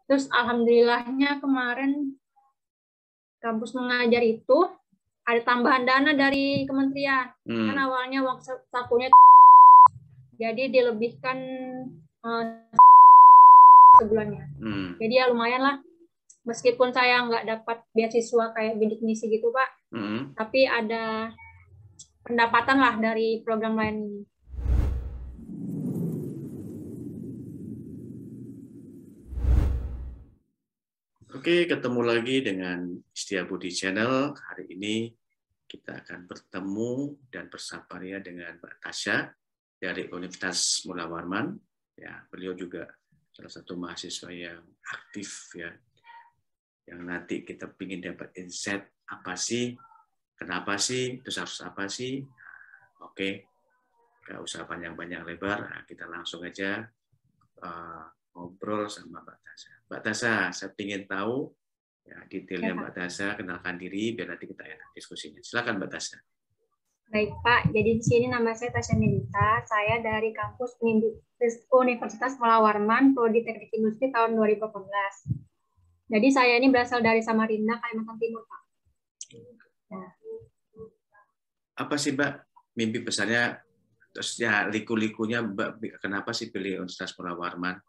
Terus alhamdulillahnya kemarin kampus mengajar itu ada tambahan dana dari kementerian. Kan awalnya waktu sakunya jadi dilebihkan sebulannya. Jadi ya lumayan lah. Meskipun saya nggak dapat beasiswa kayak bidik misi gitu Pak, tapi ada pendapatan lah dari program lain ini. Oke, ketemu lagi dengan Setiabudi Channel. Hari ini kita akan bertemu dan bersahabat dengan Mbak Tasya dari Universitas Mula Warman. Ya, beliau juga salah satu mahasiswa yang aktif ya. Yang nanti kita ingin dapat insight apa sih, kenapa sih, terus harus apa sih. Oke, nggak usah panjang-panjang lebar, kita langsung aja ngobrol sama Mbak Tasya. Mbak Tasya, saya ingin tahu ya, detailnya Mbak Tasya, kenalkan diri biar nanti kita enak diskusinya. Silakan Mbak Tasya. Baik Pak, jadi di sini nama saya Tasya Melita, saya dari kampus Universitas Mula Warman, Prodi Teknik Industri tahun 2018. Jadi saya ini berasal dari Samarinda, Kalimantan Timur Pak. Ya. Apa sih Mbak mimpi besarnya, terus ya liku-likunya Mbak, kenapa sih pilih Universitas Mula Warman?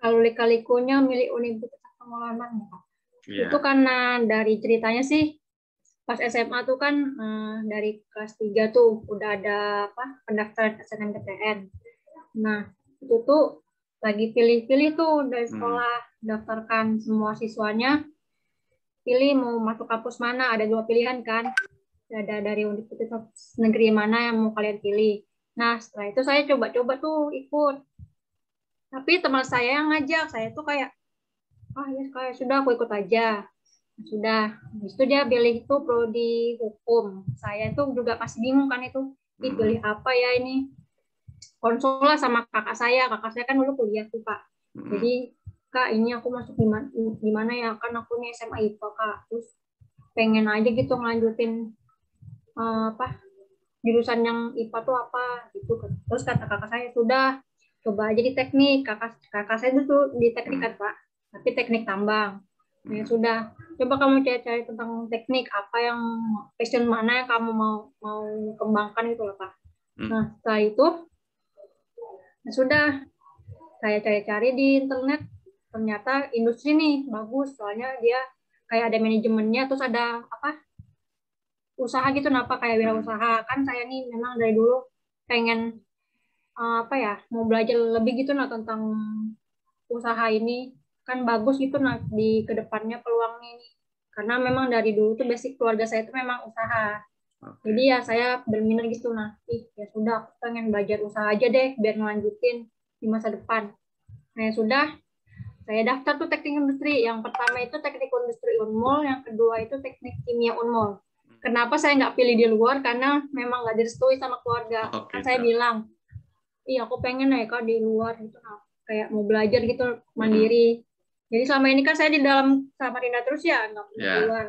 Kalau lika-likunya milik Universitas Mula Warman, Pak. Ya. Itu karena dari ceritanya sih, pas SMA tuh kan dari kelas 3 tuh udah ada pendaftaran SNMPTN. Nah, itu tuh lagi pilih-pilih tuh dari sekolah, daftarkan semua siswanya, pilih mau masuk kampus mana, ada 2 pilihan kan. Ada dari universitas negeri mana yang mau kalian pilih. Nah, setelah itu saya coba-coba tuh ikut. Tapi teman saya yang ngajak, saya tuh kayak, ya kayak sudah aku ikut aja. Sudah, habis itu dia pilih itu prodi hukum. Saya itu juga pasti bingung kan itu, pilih apa ya ini. Konsul lah sama kakak saya kan dulu kuliah tuh Pak. Jadi Kak, ini aku masuk di mana ya, kan aku nih SMA IPA Kak. Terus pengen aja gitu ngelanjutin jurusan yang IPA tuh apa gitu. Terus kata kakak saya, sudah coba aja di teknik. Kakak saya itu di teknik kan Pak, tapi teknik tambang. Ya sudah, coba kamu cari-cari tentang teknik, apa yang passion mana yang kamu mau kembangkan itu lah Pak. Nah, setelah itu ya sudah, saya cari-cari di internet, ternyata industri nih bagus, soalnya dia kayak ada manajemennya, terus ada usaha gitu, kayak wirausaha. Kan saya nih memang dari dulu pengen mau belajar lebih gitu tentang usaha ini, kan bagus gitu di kedepannya peluangnya ini, karena memang dari dulu tuh basic keluarga saya itu memang usaha. Jadi ya saya berminat gitu, ya sudah aku pengen belajar usaha aja deh biar ngelanjutin di masa depan. Nah ya sudah, saya daftar tuh teknik industri. Yang pertama itu teknik industri Unmul, yang kedua itu teknik kimia Unmul. Kenapa saya nggak pilih di luar? Karena memang nggak direstui sama keluarga. Kan saya bilang, iya aku pengen ya Kak di luar gitu, kayak mau belajar gitu mandiri. Jadi selama ini kan saya di dalam Samarinda terus ya, nggak pernah keluar.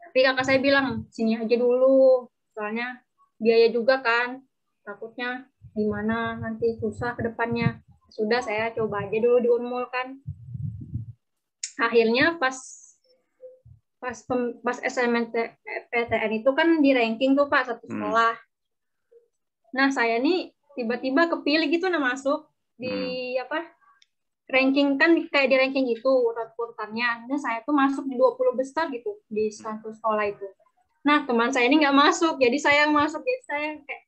Tapi kakak saya bilang, sini aja dulu, soalnya biaya juga kan, takutnya gimana nanti susah ke depannya. Sudah, saya coba aja dulu di Unmul kan. Akhirnya pas SNMPTN itu kan di ranking tuh Pak, satu sekolah. Nah, saya nih tiba-tiba kepilih gitu masuk di ranking, kan kayak di ranking gitu urutannya. Nah, saya tuh masuk di 20 besar gitu di satu sekolah itu. Nah, teman saya ini nggak masuk, jadi saya yang masuk. Jadi saya kayak,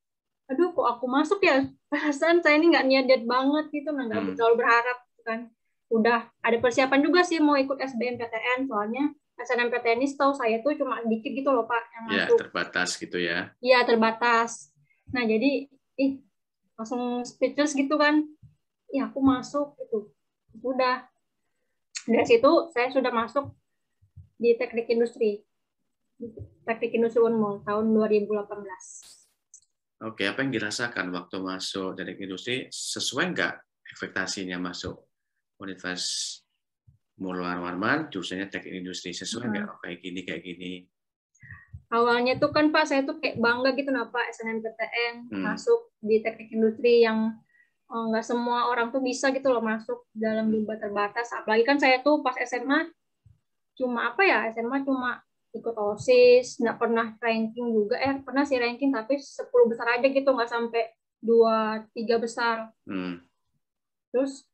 aduh kok aku masuk ya? Perasaan saya ini nggak niat banget gitu, nggak terlalu berharap kan. Udah ada persiapan juga sih mau ikut SBMPTN, soalnya SNMPTN ini setahu saya tuh cuma dikit gitu loh Pak yang masuk. Ya, terbatas gitu ya. Iya, terbatas. Nah, jadi langsung speechless gitu kan. Ya, aku masuk gitu. Udah. Dari situ saya sudah masuk di teknik industri. Teknik industri Unmul tahun 2018. Oke, apa yang dirasakan waktu masuk teknik industri? Sesuai nggak ekspektasinya masuk Universitas Mula Warman, jurusannya teknik industri, sesuai nggak? Kayak gini? Awalnya tuh kan Pak, saya tuh kayak bangga gitu Pak, SNMPTN masuk di teknik industri yang nggak semua orang tuh bisa gitu loh masuk dalam lomba terbatas. Apalagi kan saya tuh pas SMA cuma apa ya, SMA cuma ikut OSIS, nggak pernah ranking juga, pernah sih ranking tapi 10 besar aja gitu, nggak sampai 2-3 besar. Terus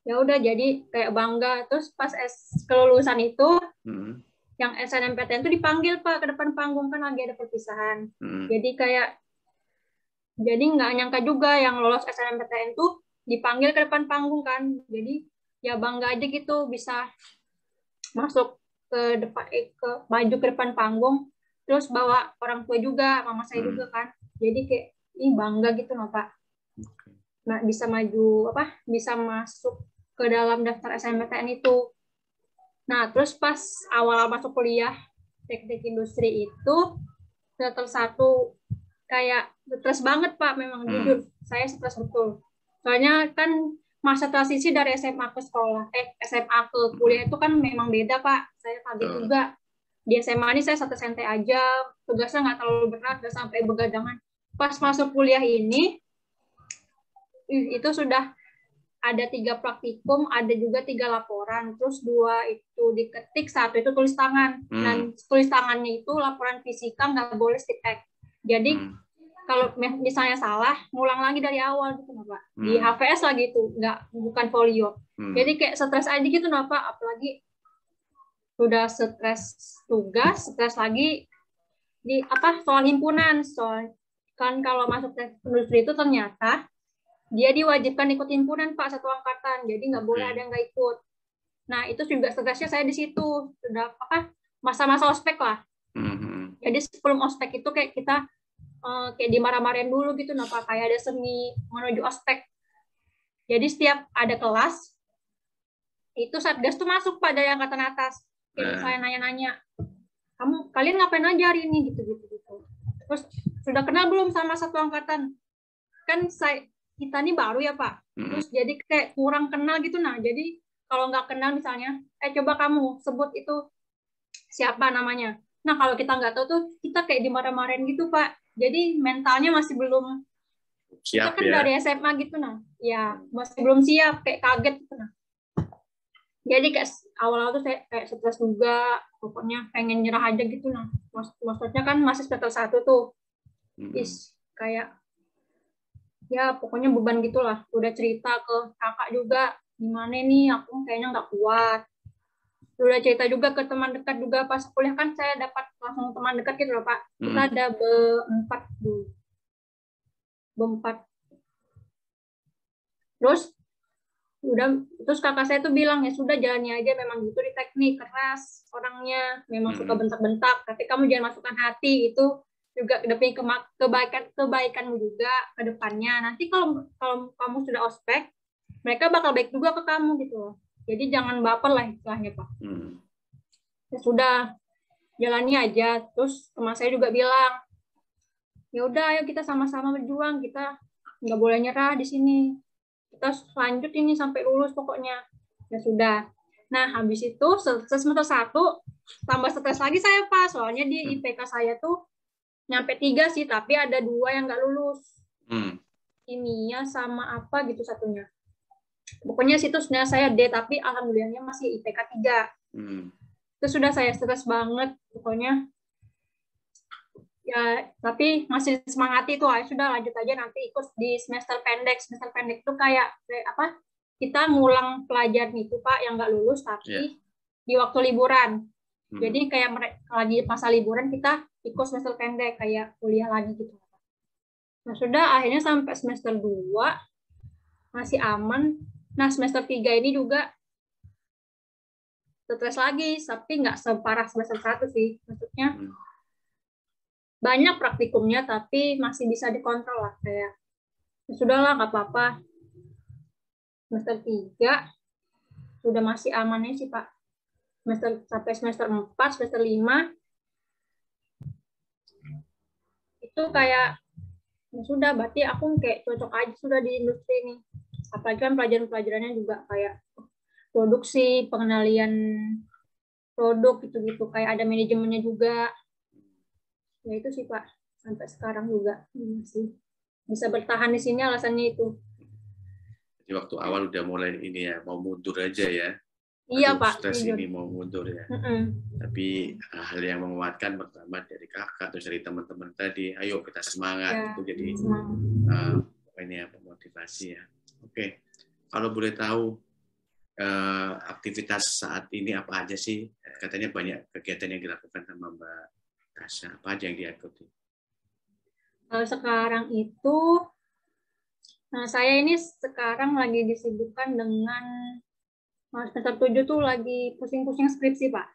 ya udah jadi kayak bangga. Terus pas kelulusan itu yang SNMPTN itu dipanggil Pak ke depan panggung, kan lagi ada perpisahan. Jadi nggak nyangka juga yang lolos SNMPTN tuh dipanggil ke depan panggung kan. Jadi ya bangga aja gitu bisa masuk ke depan, ke maju ke depan panggung, terus bawa orang tua juga, mama saya juga kan. Jadi kayak bangga gitu loh Pak. Nah, bisa maju bisa masuk ke dalam daftar SNMPTN itu. Nah, terus pas awal masuk kuliah teknik industri itu semester 1 kayak stres banget Pak, memang jujur saya stres betul. Soalnya kan masa transisi dari SMA ke sekolah, SMA ke kuliah itu kan memang beda Pak. Saya kaget juga. Di SMA ini saya santai-santai aja, tugasnya nggak terlalu berat, nggak sampai begadangan. Pas masuk kuliah ini, itu sudah ada 3 praktikum, ada juga 3 laporan, terus 2 itu diketik, 1 itu tulis tangan. Dan tulis tangannya itu laporan fisika, nggak boleh stitek. Jadi kalau misalnya salah, ngulang lagi dari awal gitu Pak. Di HVS lagi itu, bukan folio. Jadi kayak stres aja gitu Pak, apalagi udah stres tugas, stres lagi di soal himpunan. Soal kan kalau masuk teknik industri itu ternyata dia diwajibkan ikut himpunan Pak, satu angkatan. Jadi nggak boleh ada yang nggak ikut. Nah, itu juga stresnya saya di situ. Sudah masa-masa ospek lah. Jadi sebelum ospek itu kayak kita kayak dimarah-marahin dulu gitu Pak, kayak ada seni menuju ospek. Jadi setiap ada kelas itu satgas tuh masuk Pak dari angkatan atas. Kayak saya nanya-nanya, kalian ngapain aja hari ini gitu. Terus sudah kenal belum sama satu angkatan? Kan kita ini baru ya Pak. Terus jadi kayak kurang kenal gitu. Nah, jadi kalau nggak kenal misalnya, coba kamu sebut itu siapa namanya. Nah, kalau kita nggak tahu tuh kita kayak dimarah-marahin gitu Pak. Jadi mentalnya masih belum siap, kita kan ya? Dari SMA gitu ya masih belum siap, kayak kaget gitu Jadi kayak awal-awal tuh saya kayak stres juga, pokoknya pengen nyerah aja gitu Maksudnya kan masih semester 1 tuh. Kayak ya pokoknya beban gitulah. Udah cerita ke kakak juga, gimana nih aku kayaknya nggak kuat. Udah cerita juga ke teman dekat juga, pas kuliah kan saya dapat langsung teman dekat gitu loh Pak. Kita ada berempat dulu. Terus kakak saya tuh bilang, ya sudah jalani aja, memang gitu di teknik, keras orangnya, memang suka bentak-bentak, tapi kamu jangan masukkan hati, itu juga demi kebaikanmu juga ke depannya. Nanti kalau kamu sudah ospek, mereka bakal baik juga ke kamu gitu loh. Jadi jangan baper lah istilahnya Pak. Ya sudah, jalani aja. Terus teman saya juga bilang, ya udah ayo kita sama-sama berjuang, kita nggak boleh nyerah di sini. Kita lanjut ini sampai lulus pokoknya. Ya sudah. Nah, habis itu semester 1 tambah stres lagi saya Pak, soalnya di IPK saya tuh nyampe 3 sih, tapi ada 2 yang nggak lulus. Kimia sama apa gitu satunya. Pokoknya situ sebenarnya saya D, tapi alhamdulillahnya masih IPK 3. Itu sudah saya stres banget pokoknya. Ya, tapi masih semangati itu, sudah lanjut aja nanti ikut di semester pendek. Semester pendek itu kayak kita ngulang pelajaran itu Pak yang nggak lulus, tapi di waktu liburan. Jadi kayak lagi masa liburan kita ikut semester pendek kayak kuliah lagi gitu. Nah sudah akhirnya sampai semester 2 masih aman. Nah semester 3 ini juga stres lagi, tapi nggak separah semester 1 sih. Maksudnya banyak praktikumnya, tapi masih bisa dikontrol lah. Kayak ya sudahlah, nggak apa-apa. Semester 3 sudah masih amannya sih Pak. Sampai semester 4, semester 5 itu kayak ya sudah, berarti aku kayak cocok aja sudah di industri ini. Apalagi kan pelajaran-pelajarannya juga kayak produksi, pengenalian produk gitu-gitu, kayak ada manajemennya juga. Ya itu sih Pak, sampai sekarang juga masih bisa bertahan di sini alasannya itu. Jadi waktu awal udah mulai ini ya, mau mundur aja ya. Iya Aduh, Pak. stres Jujur. ini mau mundur ya. Mm-mm. Tapi hal yang menguatkan pertama dari kakak, terus dari teman-teman tadi, ayo kita semangat, Ya, itu jadi semangat. ini ya, motivasi ya. Oke, kalau boleh tahu aktivitas saat ini apa aja sih? Katanya banyak kegiatan yang dilakukan sama Mbak Tasya, apa aja yang diikuti? Kalau sekarang itu, nah saya ini sekarang lagi disibukkan dengan semester 7 tuh lagi pusing-pusing skripsi Pak.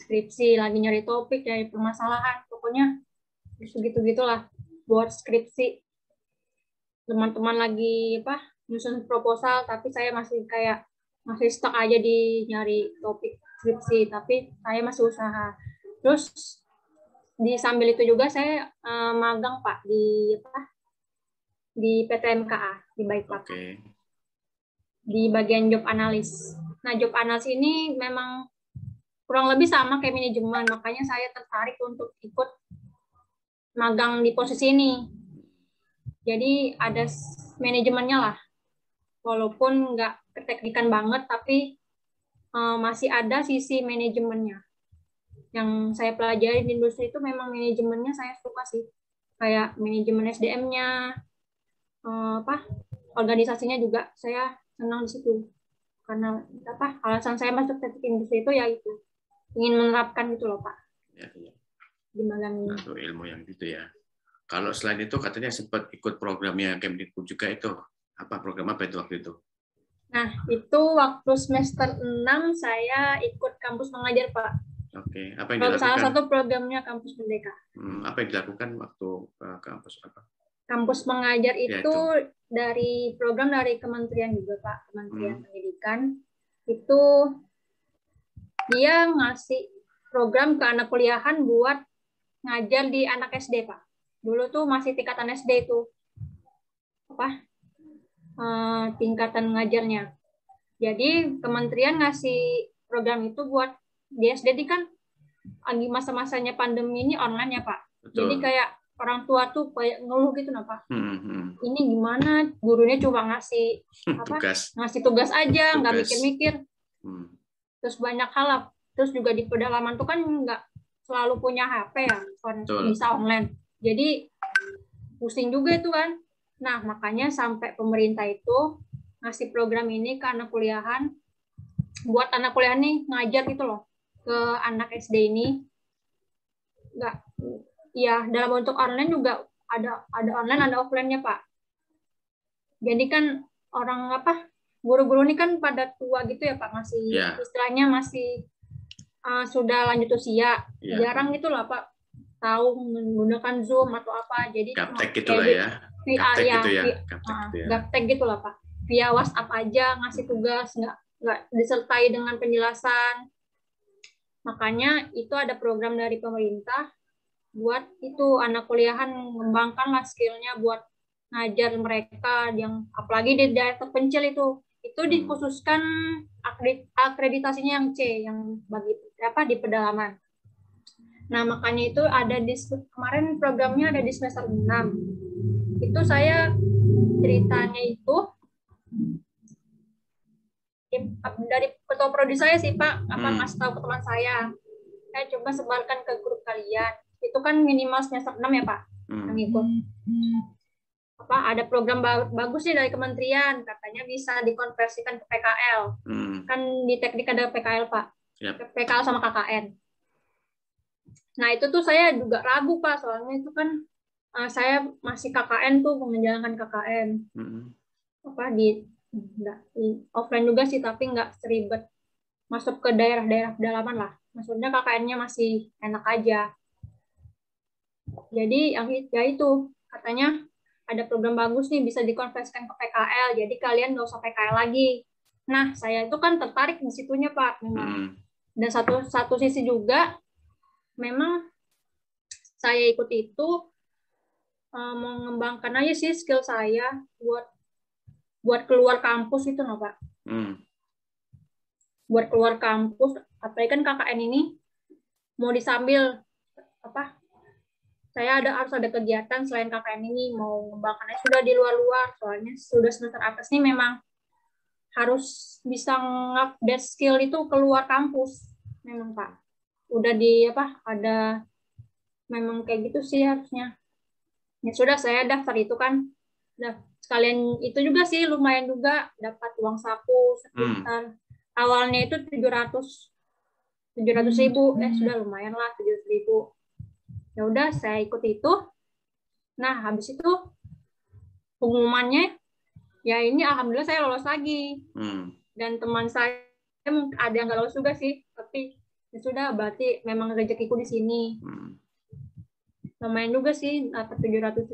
Skripsi, lagi nyari topik, nyari permasalahan, pokoknya gitu-gitulah buat skripsi. Teman-teman lagi nyusun proposal, tapi saya masih stuck aja di nyari topik skripsi, tapi saya masih usaha. Terus di sambil itu juga saya magang Pak di PTMKA di Balikpapan. Okay. Di bagian job analis. Nah, job analis ini memang kurang lebih sama kayak manajemen, makanya saya tertarik untuk ikut magang di posisi ini. Jadi ada manajemennya lah, walaupun nggak keteknikan banget, tapi masih ada sisi manajemennya. Yang saya pelajari di industri itu memang manajemennya saya suka sih, kayak manajemen SDM-nya, organisasinya juga saya senang di situ. Karena alasan saya masuk teknik industri itu ya itu ingin menerapkan gitu loh Pak. Ya. Di magang ini. Satu ilmu yang gitu ya. Kalau selain itu katanya sempat ikut programnya Kemdikbud juga itu. Apa program apa itu waktu itu? Nah, itu waktu semester 6 saya ikut kampus mengajar Pak. Oke, apa yang dilakukan? Salah satu programnya Kampus Merdeka. Apa yang dilakukan waktu kampus apa? Kampus mengajar itu dari program dari kementerian juga Pak, Kementerian Pendidikan. Itu dia ngasih program ke anak kuliahan buat ngajar di anak SD Pak. Dulu tuh masih tingkatan SD itu tingkatan ngajarnya. Jadi kementerian ngasih program itu buat di SD kan lagi masa-masanya pandemi ini online ya Pak. Betul. Jadi kayak orang tua tuh kayak ngeluh gitu nah Pak. Ini gimana? Gurunya cuma ngasih ngasih tugas aja, nggak mikir-mikir. Terus banyak hal. Terus juga di pedalaman tuh kan nggak selalu punya HP ya, bisa online. Jadi pusing juga itu kan. Nah makanya sampai pemerintah itu ngasih program ini ke anak kuliahan, buat anak kuliahan nih ngajar gitu loh ke anak SD ini. Nggak, ya dalam bentuk online juga ada online, ada offline-nya Pak. Jadi kan orang guru-guru ini kan pada tua gitu ya Pak, masih istilahnya masih sudah lanjut usia, jarang gitu lah Pak tahu menggunakan Zoom atau apa. Jadi gaptek gitu lah ya. Gaptek gitu lah Pak. Via WhatsApp aja ngasih tugas, nggak disertai dengan penjelasan. Makanya itu ada program dari pemerintah buat itu anak kuliahan mengembangkan lah skill-nya buat ngajar mereka yang apalagi di daerah terpencil itu dikhususkan akreditasinya yang C, yang bagi di pedalaman. Nah makanya itu ada kemarin programnya ada di semester 6. Itu saya ceritanya itu dari ketua prodi saya sih Pak, ngasih tahu ke teman saya coba sebarkan ke grup kalian. Itu kan minimal semester 6 ya Pak yang ikut. Ada program bagus nih dari kementerian, katanya bisa dikonversikan ke PKL. Kan di teknik ada PKL Pak. PKL sama KKN. Nah itu tuh saya juga ragu Pak, soalnya itu kan saya masih KKN tuh, menjalankan KKN. Di offline juga sih, tapi nggak seribet masuk ke daerah-daerah pedalaman lah. Maksudnya KKN-nya masih enak aja. Jadi yang itu katanya ada program bagus nih, bisa dikonversikan ke PKL. Jadi kalian nggak usah PKL lagi. Nah saya itu kan tertarik di situnya Pak memang. Dan satu sisi juga memang saya ikut itu mengembangkan aja sih skill saya buat keluar kampus itu loh Pak. Buat keluar kampus, apalagi kan KKN ini mau disambil saya harus ada kegiatan selain KKN ini, mau mengembangkannya sudah di luar-luar, soalnya sudah semester atas ini memang harus bisa ngupdate skill itu keluar kampus memang Pak. Udah ada memang kayak gitu sih harusnya. Ya sudah, saya daftar itu kan. Sekalian itu juga sih lumayan juga dapat uang saku sekitar awalnya itu 700.000. Sudah lumayan lah 700.000. Ya udah, saya ikut itu. Nah, habis itu pengumumannya ya ini alhamdulillah saya lolos lagi. Dan teman saya ada yang nggak lolos juga sih, tapi ya sudah, berarti memang rezekiku di sini. Lumayan juga sih dapat 700.000.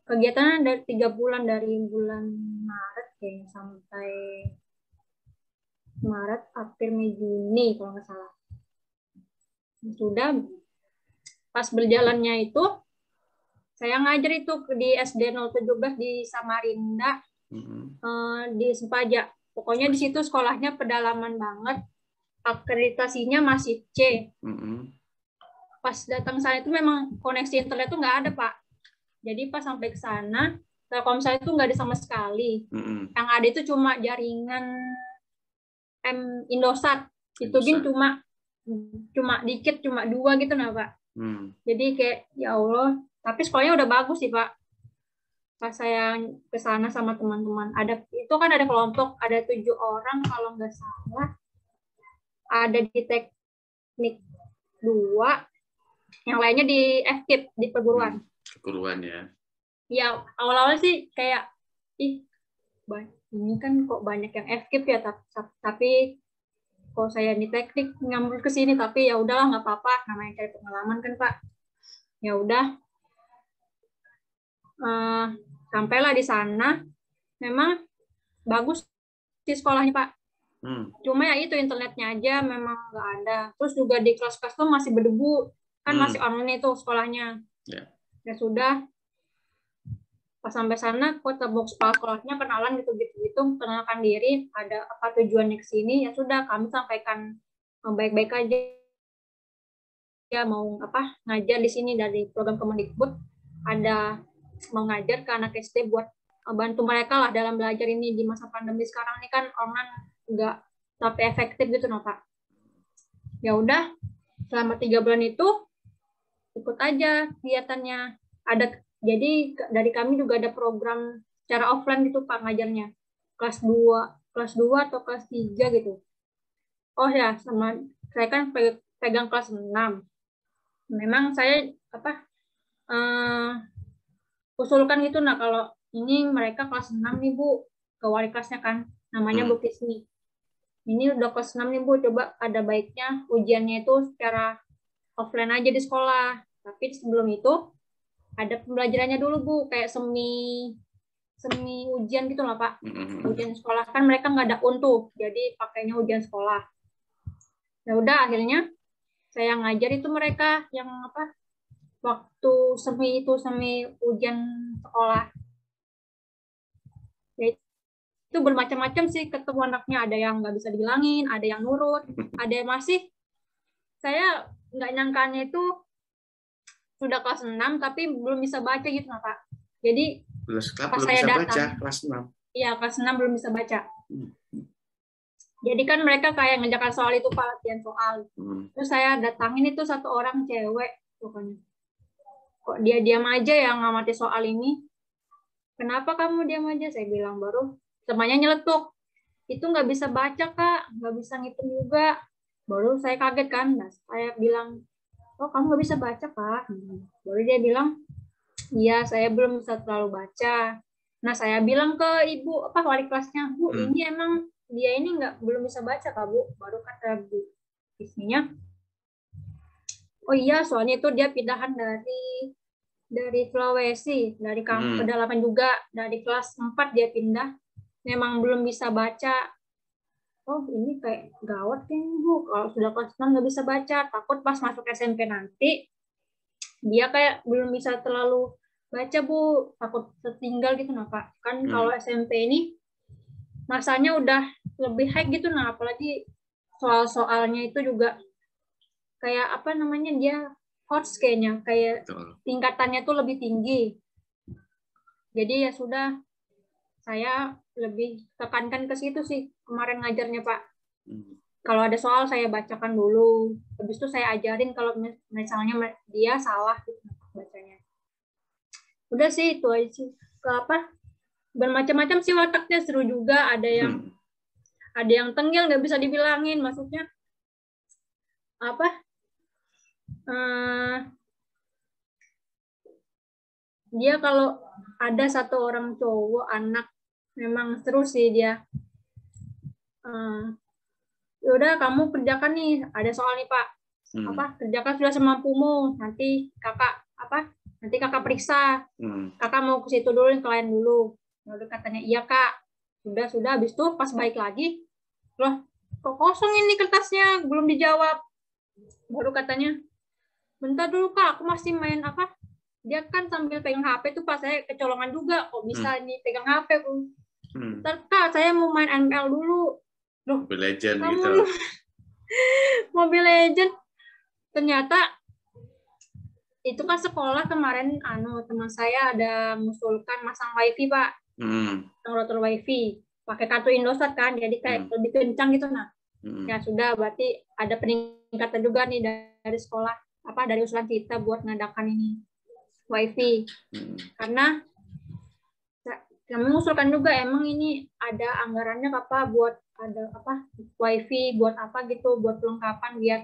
Kegiatannya dari 3 bulan, dari bulan Maret kayaknya sampai Maret, April, Mei, Juni kalau nggak salah. Sudah, pas berjalannya itu saya ngajar itu di SD 017 di Samarinda, di Sepaja. Pokoknya di situ sekolahnya pedalaman banget, akreditasinya masih C. Pas datang sana itu memang koneksi internet tuh nggak ada Pak. Jadi pas sampai ke sana, Telkomsel itu nggak ada sama sekali. Yang ada itu cuma jaringan Indosat. Itu cuma dikit, cuma 2 gitu nah Pak. Jadi kayak ya Allah. Tapi sekolahnya udah bagus sih Pak. Pas saya ke sana sama teman-teman, itu kan ada kelompok, ada 7 orang kalau nggak salah. Ada di teknik 2, yang lainnya di FKIP, di perguruan. Perguruan ya. Ya, awal-awal sih kayak, ini kan kok banyak yang FKIP ya, tapi kok saya di teknik ngambil ke sini, tapi ya udahlah nggak apa-apa, namanya cari pengalaman kan Pak. Ya udah, sampailah di sana, memang bagus di sekolahnya Pak. Cuma ya itu internetnya aja memang nggak ada. Terus juga di kelas-kelas tuh masih berdebu, kan masih online itu sekolahnya. Ya sudah, pas sampai sana kota box sekolahnya kenalan gitu, kenalkan diri, ada apa tujuannya ke sini. Ya sudah, kami sampaikan baik-baik aja ya, mau ngajar di sini dari program Kemendikbud, ada mau ngajar ke anak SD buat bantu mereka lah dalam belajar ini di masa pandemi sekarang ini kan online nggak tapi efektif gitu Pak. Ya udah, selama 3 bulan itu ikut aja kegiatannya. Jadi dari kami juga ada program secara offline gitu Pak ngajarnya. Kelas 2 atau kelas 3 gitu. Oh ya, sama saya kan pegang kelas 6. Memang saya usulkan gitu, nah kalau ini mereka kelas 6 nih Bu, ke wali kelasnya kan, namanya Bu Kisni. Ini udah kelas 6 nih Bu, coba ada baiknya ujiannya itu secara offline aja di sekolah. Tapi sebelum itu ada pembelajarannya dulu Bu, kayak semi ujian gitu lah Pak. Ujian sekolah kan mereka nggak ada untuk, jadi pakainya ujian sekolah. Ya udah, akhirnya saya ngajar itu mereka yang waktu semi ujian sekolah. Ya, itu bermacam-macam sih ketemu anaknya, ada yang nggak bisa dibilangin, ada yang nurut, ada yang masih, saya nggak nyangkanya itu sudah kelas 6 tapi belum bisa baca gitu Pak. Jadi pas saya datang kelas 6. Iya, kelas 6 belum bisa baca. Jadi kan mereka kayak ngerjakan soal itu Pak, latihan soal. Terus saya datangin itu satu orang cewek pokoknya. Kok dia diam aja ya ngamati soal ini? Kenapa kamu diam aja? Saya bilang, baru temannya nyeletuk. Itu nggak bisa baca Kak, nggak bisa ngitung juga. Baru saya kaget kan, nah, saya bilang, oh kamu nggak bisa baca Kak? Baru dia bilang, iya saya belum bisa terlalu baca. Nah saya bilang ke ibu wali kelasnya, Bu ini emang dia ini belum bisa baca Kak Bu? Baru kata Bu isinya, oh iya soalnya itu dia pindahan dari Sulawesi, dari kampung pedalaman juga, dari kelas 4 dia pindah, memang belum bisa baca. Oh ini kayak gawat kan Bu, kalau sudah kelas 6 nggak bisa baca, takut pas masuk SMP nanti dia kayak belum bisa terlalu baca Bu, takut tertinggal gitu nah Pak. Kan kalau SMP ini masanya udah lebih high gitu nah, apalagi soal-soalnya itu juga kayak dia HOTS kayaknya, kayak tingkatannya tuh lebih tinggi. Jadi ya sudah, saya lebih tekankan ke situ sih kemarin ngajarnya Pak. Kalau ada soal saya bacakan dulu, habis itu saya ajarin kalau misalnya dia salah gitu bacanya. Udah sih itu aja sih. Ke apa? Bermacam-macam sih wataknya, seru juga. Ada yang tengil nggak bisa dibilangin, maksudnya apa? Dia kalau ada satu orang cowok anak memang seru sih dia. Yaudah kamu kerjakan nih, ada soal nih Pak. Kerjakan sudah semampumu, nanti kakak periksa. Kakak mau ke situ dulu, klien dulu. Lalu katanya iya Kak. Sudah habis itu pas balik lagi, loh kok kosong ini kertasnya, belum dijawab. Baru katanya, bentar dulu Kak, aku masih main apa? Dia kan sambil pegang HP tuh Pak, saya kecolongan juga, kok bisa nih pegang HP Bu. Bentar Kak, saya mau main ML dulu. Loh, Mobile Legend kamu gitu. Mobile Legend. Ternyata itu kan sekolah kemarin teman saya ada mengusulkan masang wifi Pak. Router wifi pakai kartu Indosat kan, jadi kayak lebih kencang gitu. Nah, ya sudah, berarti ada peningkatan juga nih dari sekolah, dari usulan kita buat ngadakan ini wifi. Karena kami mengusulkan juga emang ini ada anggarannya buat ada wifi buat gitu, buat pelengkapan biar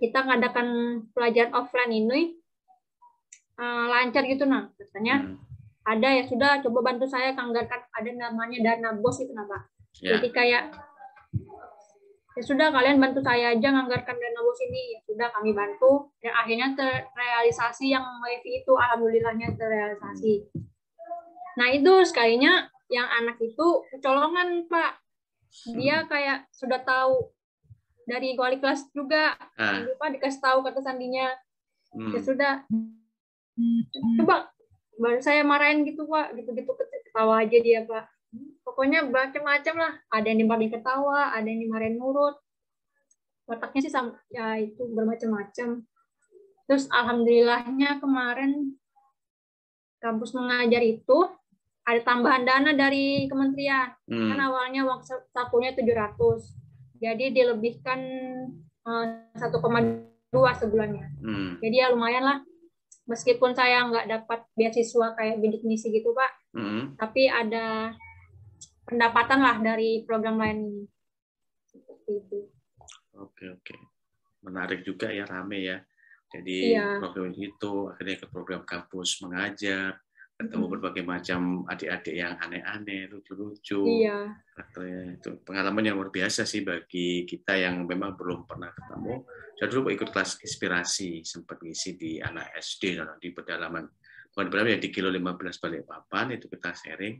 kita ngadakan pelajaran offline ini lancar gitu. Nah, katanya ada, ya sudah, coba bantu saya anggarkan, ada namanya dana BOS itu Pak. Jadi kayak ya sudah, kalian bantu saya aja nganggarkan dana BOS ini. Ya sudah, kami bantu dan akhirnya terrealisasi yang wifi itu, alhamdulillahnya terrealisasi. Nah, itu sekalinya yang anak itu kecolongan Pak. Dia kayak sudah tahu dari wali kelas juga, lupa dikasih tahu kata sandinya. Ya sudah, coba baru saya marahin gitu Pak, gitu-gitu ketawa aja dia Pak. Pokoknya macam-macam lah, ada yang dimarahin ketawa, ada yang dimarahin nurut. Wataknya sih ya itu bermacam-macam. Terus alhamdulillahnya kemarin kampus mengajar itu ada tambahan dana dari kementerian. Kan awalnya uang sakunya 700. Jadi dilebihkan 1,2 sebulannya. Jadi ya lumayan lah. Meskipun saya nggak dapat beasiswa kayak bidik misi gitu Pak, tapi ada pendapatan lah dari program lain ini. Seperti itu. Oke. Menarik juga ya, rame ya. Jadi program itu akhirnya ke program kampus mengajar, ketemu berbagai macam adik-adik yang aneh-aneh, lucu-lucu. Itu pengalaman yang luar biasa sih bagi kita yang memang belum pernah ketemu. Saya dulu ikut kelas inspirasi, sempat ngisi di anak SD di pedalaman, bukan di Kilo 15 Balikpapan, itu kita sharing.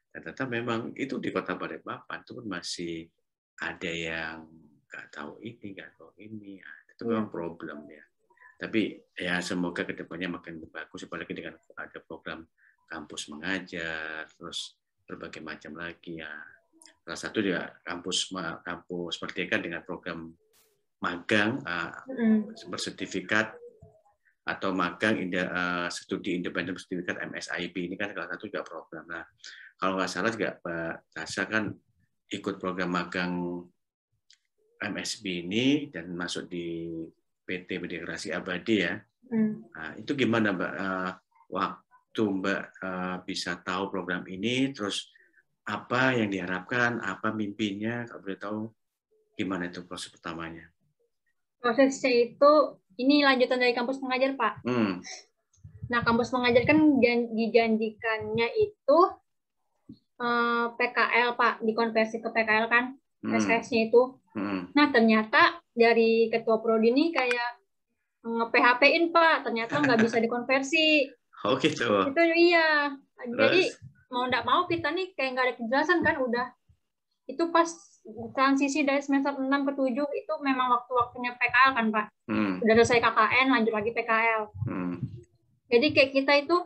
Dan ternyata memang itu di kota Balikpapan itu pun masih ada yang nggak tahu ini. Itu memang problem ya. Tapi ya semoga kedepannya makin bagus, apalagi dengan ada program kampus mengajar, terus berbagai macam lagi ya. Salah satu juga kampus Merdeka dengan program magang bersertifikat atau magang studi independen bersertifikat MSIP, ini kan salah satu juga program. Nah, kalau nggak salah juga Pak Tasya kan ikut program magang MSB ini dan masuk di PT Berdemokrasi Abadi ya. Nah, itu gimana Mbak waktu Mbak bisa tahu program ini, terus apa yang diharapkan, apa mimpinya, kalau boleh tahu gimana itu proses pertamanya? Prosesnya itu ini lanjutan dari kampus mengajar Pak. Nah, kampus mengajar kan dijanjikannya itu PKL Pak, dikonversi ke PKL kan, SKS-nya itu. Nah, ternyata dari ketua prodi ini kayak nge-PHP-in Pak, ternyata nggak bisa dikonversi. Oh gitu. Itu iya. Jadi mau nggak mau kita nih kayak nggak ada kejelasan kan, udah. Itu pas transisi dari semester 6 ke 7 itu memang waktu-waktunya PKL kan Pak. Udah selesai KKN, lanjut lagi PKL. Jadi kayak kita itu,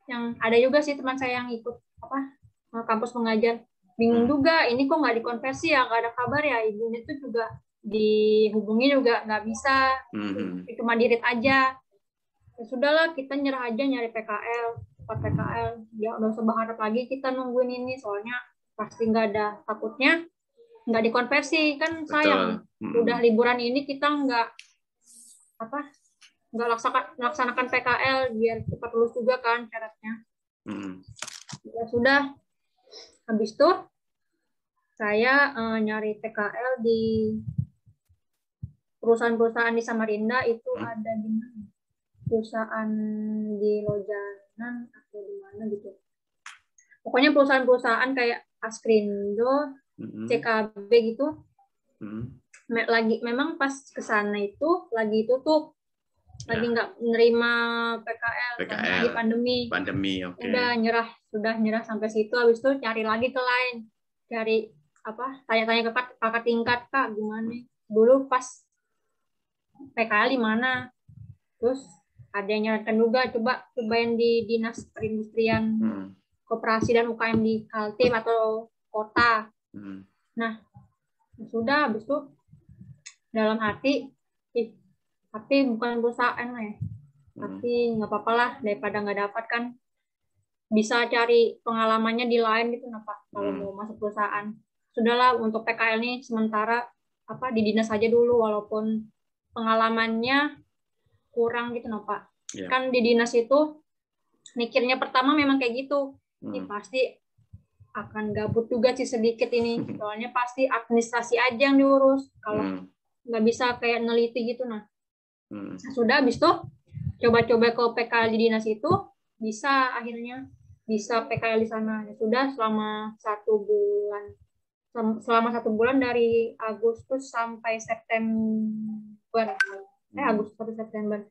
yang ada juga sih teman saya yang ikut kampus mengajar, bingung juga, ini kok nggak dikonversi ya, nggak ada kabar ya, ibunya tuh juga dihubungi juga nggak bisa, cuma dirit aja. Ya sudahlah, kita nyerah aja nyari PKL. cepat PKL. Ya udah usah berharap lagi kita nungguin ini, soalnya pasti nggak ada, takutnya nggak dikonversi kan sayang. Udah liburan ini kita nggak laksanakan PKL biar cepat lulus juga kan syaratnya. Ya sudah, habis itu saya nyari PKL di perusahaan-perusahaan di Samarinda itu ada di mana? Perusahaan di Lojanan atau di mana gitu. Pokoknya perusahaan-perusahaan kayak Askrindo, CKB gitu. Memang pas ke sana itu lagi tutup. Lagi nggak menerima PKL karena lagi pandemi. Okay. Sudah nyerah sampai situ. Habis itu cari lagi ke lain. Cari tanya-tanya ke kakak tingkat, Kak, gimana? Dulu pas PKL di mana? Terus ada yang nyarankan juga cobain di Dinas Perindustrian Koperasi dan UKM di Kaltim atau kota. Nah, sudah habis itu dalam hati, tapi bukan perusahaan lah ya. Tapi nggak apa-apa lah, daripada nggak dapat kan. Bisa cari pengalamannya di lain gitu, Pak, kalau mau masuk perusahaan. Sudahlah, untuk PKL ini sementara di dinas saja dulu, walaupun pengalamannya kurang gitu, Pak. Yeah. Kan di dinas itu mikirnya pertama memang kayak gitu. Ini pasti akan gabut juga sih sedikit ini. Soalnya pasti administrasi aja yang diurus. Kalau nggak bisa kayak neliti gitu, nah. Sudah, habis itu coba-coba ke PKL di dinas itu, akhirnya bisa PKL di sana. Ya sudah, selama 1 bulan dari Agustus sampai September. Agustus sampai September.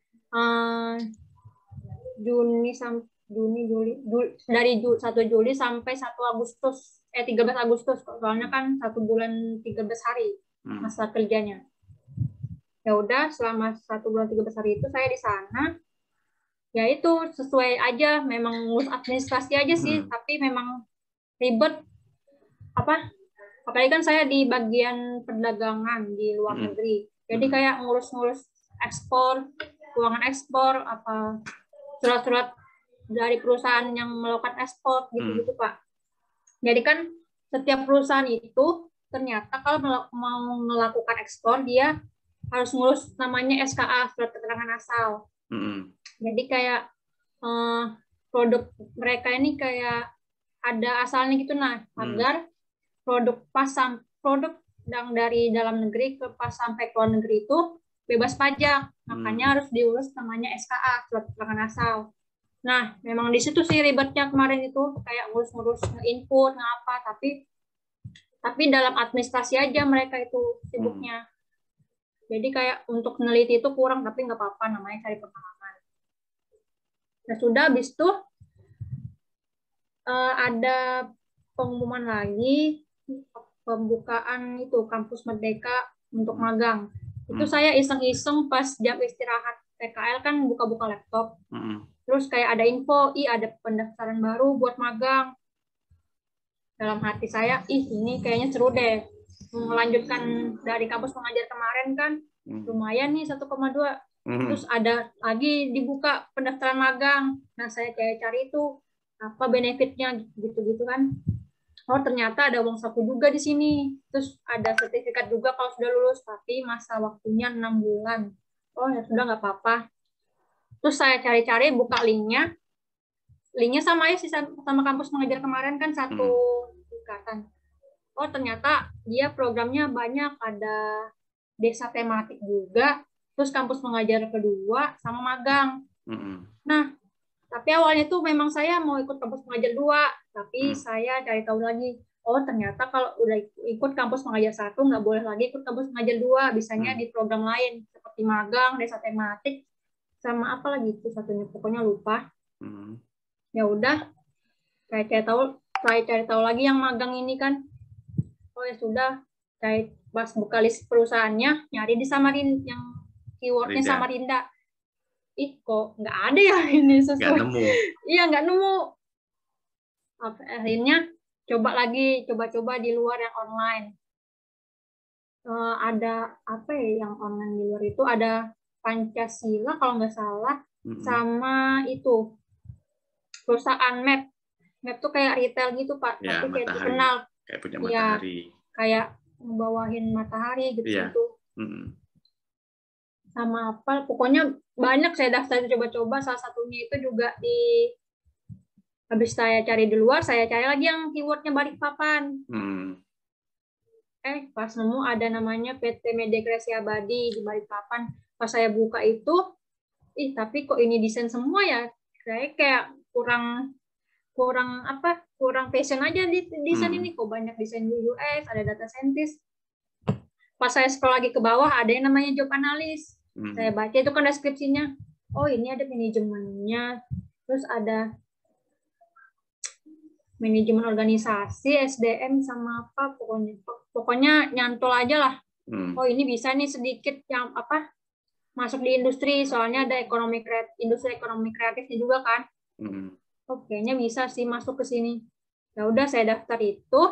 Dari 1 Juli sampai 1 Agustus, 13 Agustus, soalnya kan 1 bulan 13 hari masa kerjanya. Ya udah, selama 1 bulan 13 hari itu saya di sana. Ya itu sesuai aja, memang ngurus administrasi aja sih, tapi memang ribet. Apalagi kan saya di bagian perdagangan di luar negeri. Jadi kayak ngurus-ngurus ekspor, keuangan ekspor, surat-surat dari perusahaan yang melakukan ekspor gitu-gitu, Pak. Jadi kan setiap perusahaan itu ternyata kalau mau melakukan ekspor, dia harus ngurus namanya SKA, surat keterangan asal. Jadi kayak produk mereka ini kayak ada asalnya gitu, nah, agar produk yang dari dalam negeri pas sampai ke luar negeri itu bebas pajak. Makanya harus diurus namanya SKA, surat keterangan asal. Nah, memang di situ sih ribetnya kemarin itu, kayak ngurus-ngurus input ngapa, tapi dalam administrasi aja mereka itu sibuknya. Jadi kayak untuk meneliti itu kurang, tapi nggak apa-apa, namanya cari pengalaman. Nah, sudah, habis itu ada pengumuman lagi, pembukaan itu Kampus Merdeka untuk magang. Itu saya iseng-iseng pas jam istirahat PKL kan buka-buka laptop. Terus kayak ada info, ada pendaftaran baru buat magang. Dalam hati saya, ini kayaknya seru deh. Melanjutkan dari kampus mengajar kemarin kan, lumayan nih 1,2. Terus ada lagi dibuka pendaftaran magang. Nah, saya kayak cari itu, apa benefitnya gitu-gitu kan. Oh, ternyata ada uang saku juga di sini. Terus ada sertifikat juga kalau sudah lulus, tapi masa waktunya 6 bulan. Oh, ya sudah, nggak apa-apa. Terus saya cari-cari, buka linknya. Linknya sama ya sih sama kampus mengajar kemarin kan, satu ikatan. Oh, ternyata dia programnya banyak, ada desa tematik juga, terus kampus mengajar kedua, sama magang. Nah, tapi awalnya tuh memang saya mau ikut kampus mengajar 2, tapi saya cari tahu lagi, oh ternyata kalau udah ikut kampus mengajar 1, nggak boleh lagi ikut kampus mengajar 2, bisanya di program lain, seperti magang, desa tematik, sama apa lagi itu satunya, pokoknya lupa. Ya udah, saya cari tahu lagi yang magang ini kan. Oh ya sudah, saya pas buka list perusahaannya, nyari di Samarinda, yang keywordnya Samarinda. Kok nggak ada ya ini sesuai. Nggak nemu. Iya, nggak nemu. Akhirnya coba di luar yang online. Ada apa ya yang online di luar itu, ada Pancasila kalau nggak salah, sama itu perusahaan map. Map tuh kayak retail gitu Pak, Ya, tapi kayak Matahari. terkenal. Kayak punya Ya, Matahari. kayak ngebawahin Matahari gitu. Iya. Gitu. Sama apa, pokoknya banyak saya daftar coba-coba. Salah satunya itu juga habis saya cari di luar, saya cari lagi yang keywordnya Balikpapan. Pas nemu ada namanya PT Media Kreasi Abadi di Balikpapan. Pas saya buka itu, tapi kok ini desain semua ya? Saya kayak kurang passion aja di desain ini. Kok banyak desain UX, ada data scientist. Pas saya scroll lagi ke bawah, ada yang namanya job analyst. Saya baca itu kan deskripsinya. Oh, ini ada manajemennya. Terus ada manajemen organisasi, SDM sama apa, pokoknya nyantol aja lah. Oh, ini bisa nih sedikit yang masuk di industri, soalnya ada industri ekonomi kreatifnya juga kan. Oh, kayaknya bisa sih masuk ke sini. Ya udah, saya daftar itu,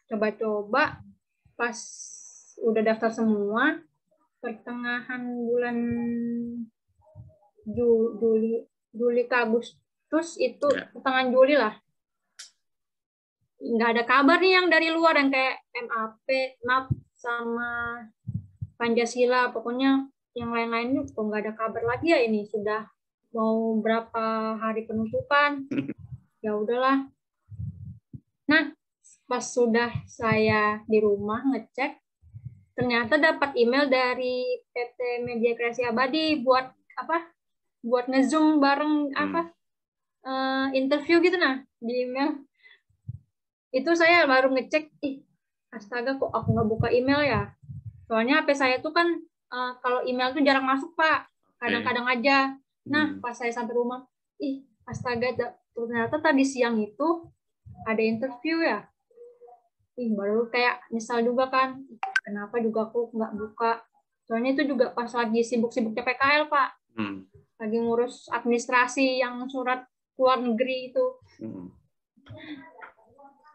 coba-coba. Pas udah daftar semua, pertengahan bulan Juli ke Agustus itu, pertengahan Juli lah, nggak ada kabar nih yang dari luar, yang kayak MAP sama Pancasila, pokoknya yang lain-lain kok nggak ada kabar lagi ya. Ini sudah mau berapa hari penutupan. Ya udahlah. Nah, pas sudah saya di rumah ngecek, ternyata dapat email dari PT Media Kreasi Abadi buat nge-zoom bareng interview gitu. Nah, di email itu saya baru ngecek, astaga, kok aku nggak buka email ya? Soalnya HP saya tuh kan kalau email tuh jarang masuk Pak, kadang-kadang aja. Nah, pas saya sampai rumah, astaga, ternyata tadi siang itu ada interview ya. Baru kayak nyesal juga kan, kenapa juga aku nggak buka. Soalnya itu juga pas lagi sibuk-sibuknya PKL Pak, lagi ngurus administrasi yang surat luar negeri itu.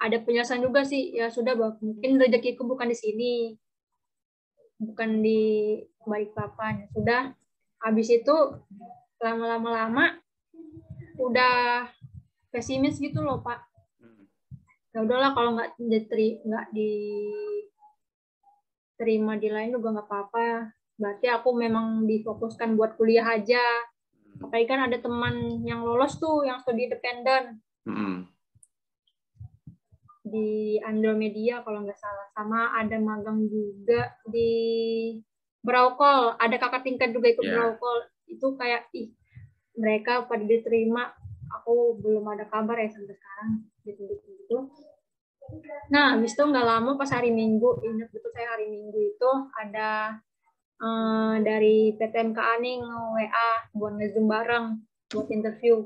Ada penjelasan juga sih, ya sudah, mungkin rezekiku bukan di sini, bukan di Balikpapan. Sudah, habis itu lama-lama udah pesimis gitu loh Pak. Ya udahlah, kalau nggak diterima di lain juga nggak apa-apa. Berarti aku memang difokuskan buat kuliah aja. Apalagi kan ada teman yang lolos tuh, yang studi independen di Andromedia kalau nggak salah. Sama ada magang juga di Braukol. Ada kakak tingkat juga ikut Braukol. Itu kayak, mereka pada diterima. Aku belum ada kabar ya sampai sekarang. Gitu. Nah, habis itu nggak lama pas hari Minggu, ingat betul saya hari Minggu itu ada dari PTMKA nih nge-WA buat nge-zoom bareng buat interview.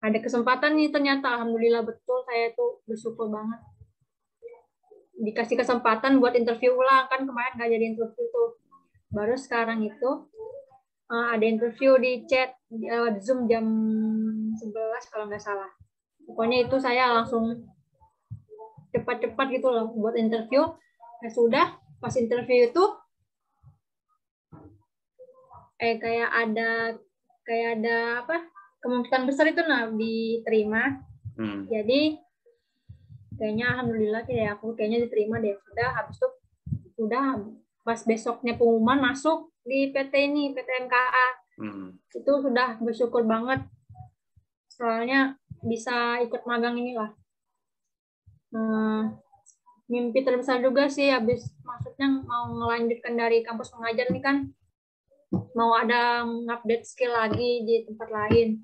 Ada kesempatan nih ternyata, alhamdulillah, betul, saya tuh bersyukur banget. Dikasih kesempatan buat interview ulang, kan kemarin nggak jadi interview tuh. Baru sekarang itu ada interview di chat, Zoom jam 11 kalau nggak salah. Pokoknya itu saya langsung cepat-cepat gitu loh buat interview. Ya sudah, pas interview itu kayak ada kemungkinan besar itu diterima. Jadi kayaknya alhamdulillah kayak aku kayaknya diterima deh. Sudah, habis itu pas besoknya pengumuman masuk di PT MKA. Itu sudah bersyukur banget. Soalnya bisa ikut magang inilah. Mimpi terbesar juga sih, habis maksudnya mau melanjutkan dari kampus pengajar nih kan, mau ada update skill lagi di tempat lain.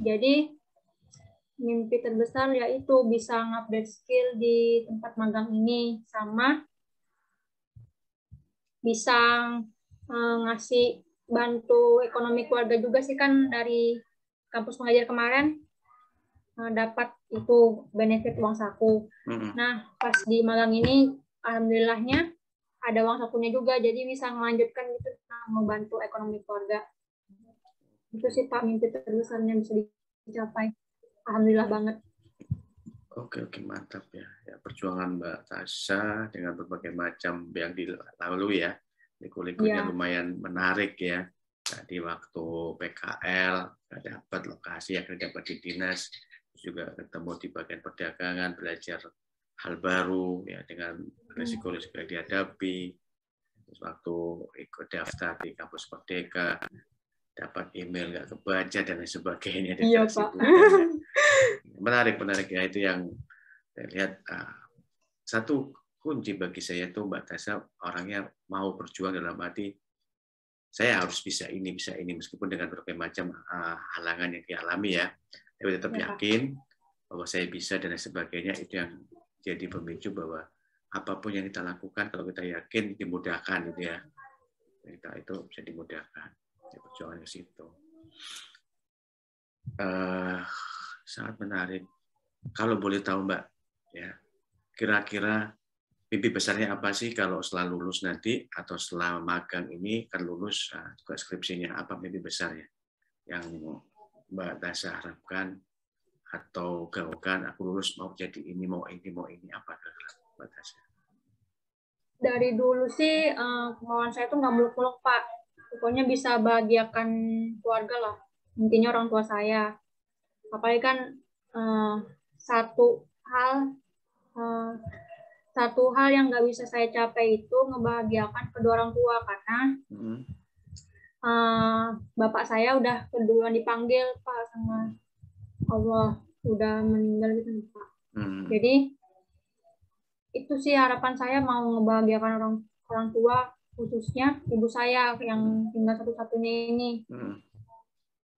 Jadi mimpi terbesar yaitu bisa ngupdate skill di tempat magang ini, sama bisa ngasih bantu ekonomi keluarga juga sih, kan dari kampus pengajar kemarin dapat itu benefit uang saku. Nah, pas di magang ini alhamdulillahnya ada uang sakunya juga, jadi bisa melanjutkan gitu, membantu ekonomi keluarga. Itu sih Pak mimpi terbesarnya bisa dicapai. Alhamdulillah banget. Oke, mantap ya. Perjuangan Mbak Tasya dengan berbagai macam yang dilalui ya. Likunya lumayan menarik ya. Tadi waktu PKL nggak dapat lokasi, akhirnya dapat di dinas, terus juga ketemu di bagian perdagangan, belajar hal baru ya dengan risiko-risiko yang dihadapi. Terus waktu ikut daftar di kampus Merdeka, dapat email nggak kebaca dan lain sebagainya. Iya, Pak. Menarik ya, itu yang saya lihat. Satu kunci bagi saya itu Mbak Tasya, orangnya mau berjuang dalam arti saya harus bisa ini meskipun dengan berbagai macam halangan yang dialami ya, tapi tetap yakin bahwa saya bisa dan lain sebagainya. Itu yang jadi pemicu bahwa apapun yang kita lakukan kalau kita yakin dimudahkan gitu ya, kita itu bisa dimudahkan. Perjuangan ke situ sangat menarik. Kalau boleh tahu Mbak, ya kira-kira mimpi besarnya apa sih kalau setelah lulus nanti atau setelah magang ini kan lulus juga skripsinya, apa mimpi besarnya yang Mbak Tasya harapkan atau gaungkan? Aku lulus mau jadi ini, mau ini, apa Mbak Tasya? Dari dulu sih kemauan saya tuh nggak muluk-muluk Pak, pokoknya bisa bahagiakan keluarga lah, intinya orang tua saya. Apalagi kan satu hal yang nggak bisa saya capai itu ngebahagiakan kedua orang tua, karena bapak saya udah keduluan dipanggil Pak sama Allah, udah meninggal gitu Pak. Jadi itu sih harapan saya, mau ngebahagiakan orang tua, khususnya ibu saya yang tinggal satu-satunya ini.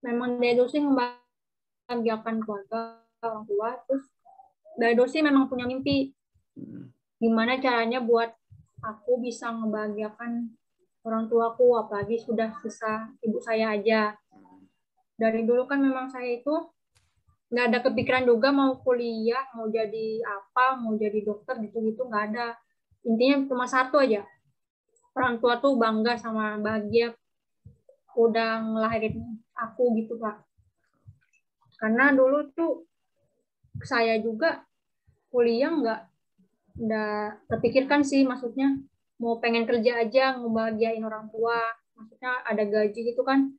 Memang dari dulu sih ngebahagiakan keluarga orang tua, terus dari dulu sih memang punya mimpi gimana caranya buat aku bisa ngebahagiakan orang tuaku, apalagi sudah sisa ibu saya aja. Dari dulu kan memang saya itu nggak ada kepikiran juga mau kuliah, mau jadi apa, mau jadi dokter gitu-gitu, nggak ada. Intinya cuma satu aja, orang tua tuh bangga sama bahagia udah ngelahirin aku gitu Pak. Karena dulu tuh saya juga kuliah nggak terpikirkan sih, maksudnya mau pengen kerja aja ngebahagiain orang tua, maksudnya ada gaji gitu kan,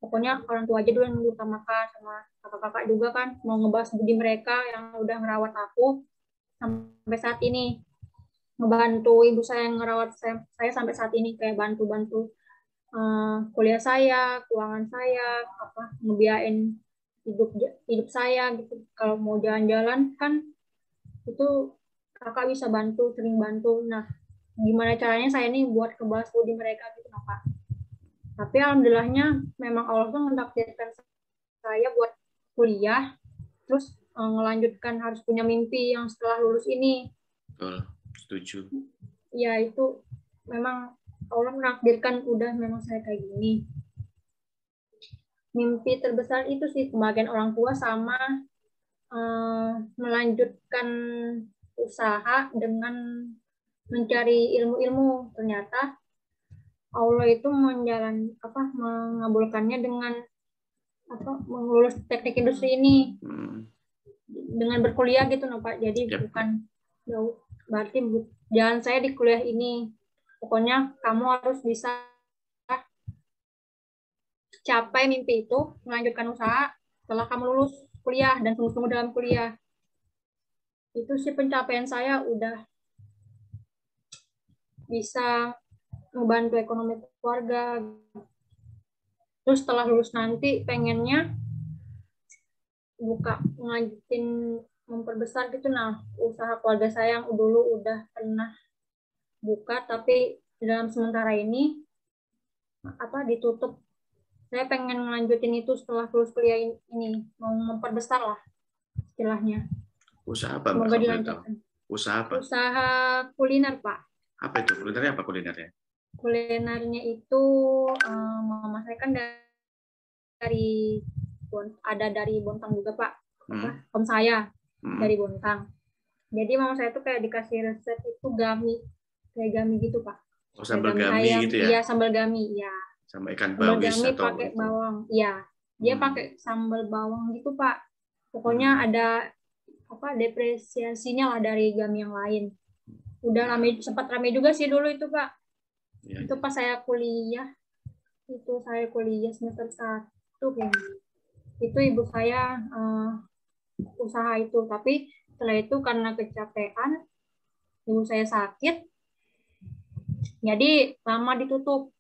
pokoknya orang tua aja dulu yang diutamakan, sama kakak-kakak juga kan mau ngebahas budi mereka yang udah ngerawat aku sampai saat ini, ngebantu ibu saya yang ngerawat saya sampai saat ini, kayak bantu-bantu kuliah saya, keuangan saya, ngebiayain hidup saya gitu. Kalau mau jalan-jalan kan itu kakak bisa bantu, sering bantu. Nah, gimana caranya saya nih buat kebalas budi mereka gitu Pak. Tapi alhamdulillahnya memang Allah tuh mentakdirkan saya buat kuliah, terus ngelanjutkan harus punya mimpi yang setelah lulus ini. Betul, setuju. Ya itu memang Allah menakdirkan, udah memang saya kayak gini. Mimpi terbesar itu sih kebahagiaan orang tua sama melanjutkan usaha dengan mencari ilmu-ilmu. Ternyata Allah itu mengabulkannya dengan mengurus teknik industri ini dengan berkuliah gitu Pak. Jadi bukan berarti jalan saya di kuliah ini, pokoknya kamu harus bisa capai mimpi itu, melanjutkan usaha setelah kamu lulus kuliah dan sungguh-sungguh dalam kuliah. Itu sih pencapaian saya, udah bisa membantu ekonomi keluarga. Terus setelah lulus nanti pengennya ngelanjutin, memperbesar gitu. Nah, usaha keluarga saya yang dulu udah pernah buka tapi dalam sementara ini ditutup. Saya pengen ngelanjutin itu setelah lulus kuliah ini, mau memperbesar lah istilahnya. Usaha apa? Semoga dilanjutkan. Usaha apa? Usaha kuliner Pak. Apa itu kulinernya? Apa kulinernya? Kulinernya itu mama saya kan dari Bontang juga Pak. Om saya dari Bontang. Jadi mama saya tuh kayak dikasih resep itu gami, kayak gami gitu Pak. Oh, sambal gami ayam, gitu ya? Iya, sambal gami, ya. Sama ikan bawis atau pakai bawang, iya. Dia pakai sambal bawang gitu Pak. Pokoknya ada depresiasinya lah dari gami yang lain. Udah sempat rame juga sih dulu itu Pak. Ya, itu pas saya kuliah. itu saya kuliah semester 1 kayaknya. Itu ibu saya usaha itu, tapi setelah itu karena kecapean, ibu saya sakit, jadi lama ditutup.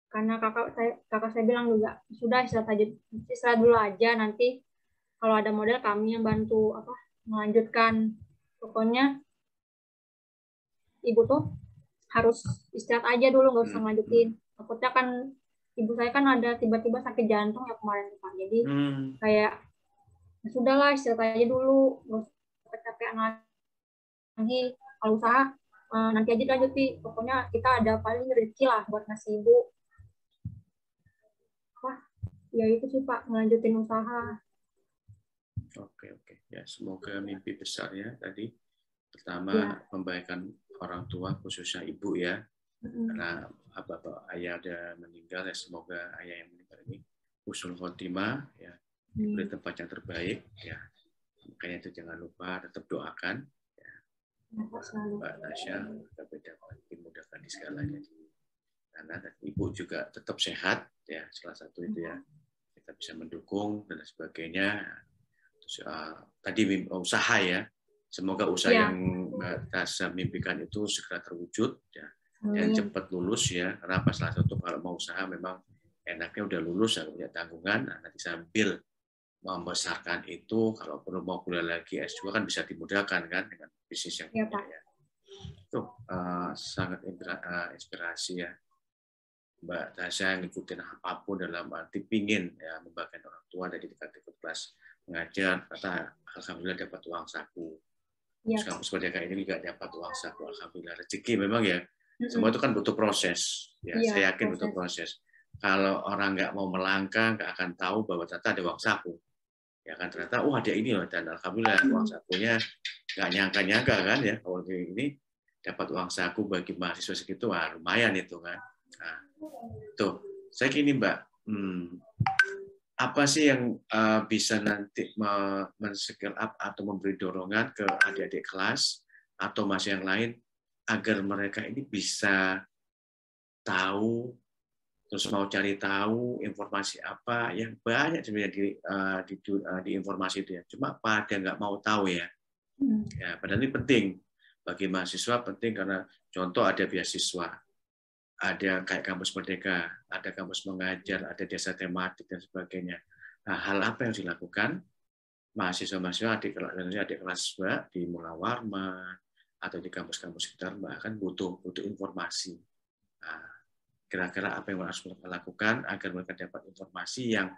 Karena kakak saya bilang juga, sudah istirahat dulu aja, nanti kalau ada model kami yang bantu melanjutkan. Pokoknya ibu tuh harus istirahat aja dulu, nggak usah melanjutin. Takutnya kan ibu saya kan ada tiba-tiba sakit jantung ya kemarin Pak. Jadi kayak ya sudahlah, istirahat aja dulu, nggak usah kecapean lagi. Kalau usaha nanti aja lanjutin. Pokoknya kita ada paling rezeki lah buat ngasih ibu. Wah, ya itu sih Pak, melanjutin usaha. Oke. Ya, semoga mimpi besarnya tadi pertama membahagiakan orang tua, khususnya ibu ya. Karena bapak ayah ada meninggal, ya semoga ayah yang meninggal ini husnul khotimah ya, diberi tempat yang terbaik ya. Makanya itu jangan lupa tetap doakan ya. Mbak Tasya dapat dimudahkan di segalanya. Karena ibu juga tetap sehat ya, salah satu itu ya, kita bisa mendukung dan sebagainya. Terus, tadi usaha ya, semoga usaha yang Mbak Tasya mimpikan itu segera terwujud ya, dan cepat lulus ya. Karena salah satu kalau mau usaha memang enaknya udah lulus, punya tanggungan, nanti sambil membesarkan itu, kalau perlu mau kuliah lagi S2 kan bisa dimudahkan kan dengan bisnis yang punya ya. Itu sangat inspirasi ya Mbak Tasya, ngikutin apapun dalam arti pingin ya membagikan orang tua dari dekat kelas mengajar, kata alhamdulillah dapat uang saku. Terus kampus Merdeka ini juga dapat uang saku, alhamdulillah. Rezeki memang ya, semua itu kan butuh proses ya, saya yakin butuh proses. Kalau orang nggak mau melangkah, nggak akan tahu bahwa ternyata ada uang saku ya kan, ternyata ada ini loh, dan alhamdulillah uang sakunya nggak nyangka kan ya, kalau ini dapat uang saku bagi mahasiswa segitu, lumayan itu kan. Nah, tuh, saya gini Mbak, apa sih yang bisa nanti men-skill up atau memberi dorongan ke adik-adik kelas atau mahasiswa yang lain agar mereka ini bisa tahu, terus mau cari tahu informasi apa yang banyak sebenarnya di informasi itu ya, cuma pada nggak mau tahu ya. Ya, padahal ini penting bagi mahasiswa, penting karena contoh ada beasiswa, ada kayak kampus Merdeka, ada kampus mengajar, ada desa tematik dan sebagainya. Nah, hal apa yang harus dilakukan mahasiswa-mahasiswa adik kelas Mbak di Mula Warman atau di kampus-kampus sekitar Mbak kan butuh informasi. Nah, kira-kira apa yang harus mereka lakukan agar mereka dapat informasi yang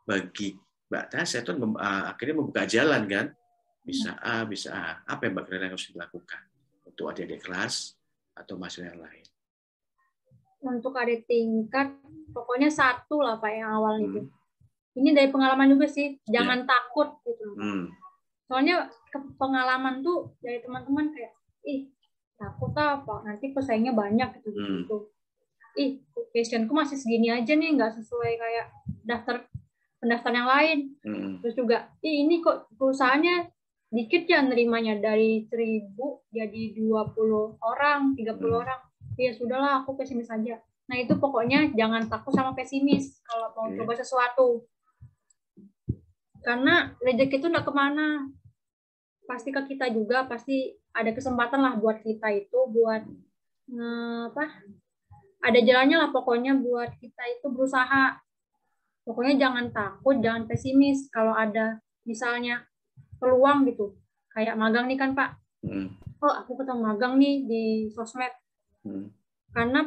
bagi Mbak Tasya itu akhirnya membuka jalan kan, bisa A, bisa A. Apa yang Mbak kira yang harus dilakukan untuk adik-adik kelas atau mahasiswa yang lain? Untuk adik tingkat, pokoknya satu lah Pak yang awal itu. Ini dari pengalaman juga sih, jangan takut gitu. Soalnya pengalaman tuh dari teman-teman kayak, takut apa, nanti pesaingnya banyak gitu. Passionku masih segini aja nih, nggak sesuai kayak pendaftar yang lain. Terus juga, ini kok perusahaannya dikit ya nerimanya, dari 1.000 jadi 20 orang, 30 orang. Ya sudahlah, aku pesimis aja. Nah itu pokoknya jangan takut sama pesimis kalau mau coba sesuatu. Karena rezeki itu nggak kemana. Pasti ke kita juga, pasti ada kesempatan lah buat kita itu, buat ada jalannya lah pokoknya buat kita itu berusaha. Pokoknya jangan takut, jangan pesimis. Kalau ada misalnya peluang gitu, kayak magang nih kan Pak. Aku ketemu magang nih di sosmed. Karena